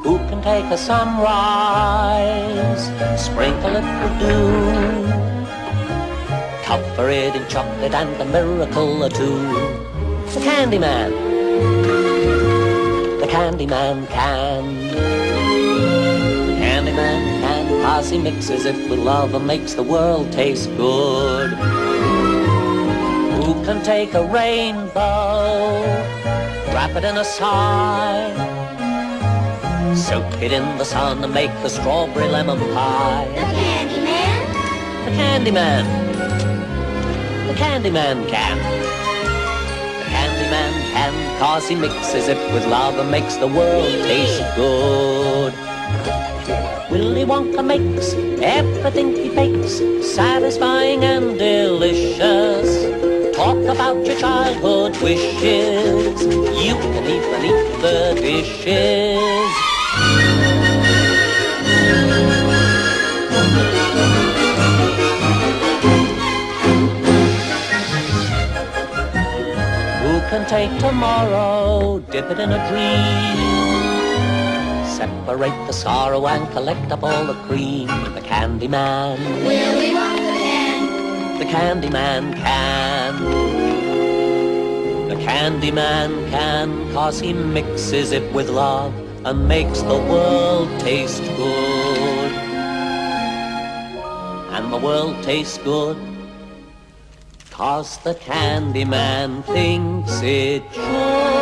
Who can take a sunrise, sprinkle it with dew, cover it in chocolate and a miracle or two? The Candyman. The Candyman can. The Candyman can, 'cause he mixes it with love and makes the world taste good. Who can take a rainbow, wrap it in a sigh, soak it in the sun and make the strawberry lemon pie? The Candyman. The Candyman. The Candyman can. The Candyman can, 'cause he mixes it with love and makes the world taste good. Willy Wonka makes everything he bakes satisfying and delicious. Talk about your childhood wishes, you can even eat the dishes. Who can take tomorrow, dip it in a dream, separate the sorrow and collect up all the cream? The Candyman. Willy Wonka can. The Candyman can. The Candyman can, 'cause he mixes it with love and makes the world taste good. And the world tastes good 'cause the Candyman thinks it should.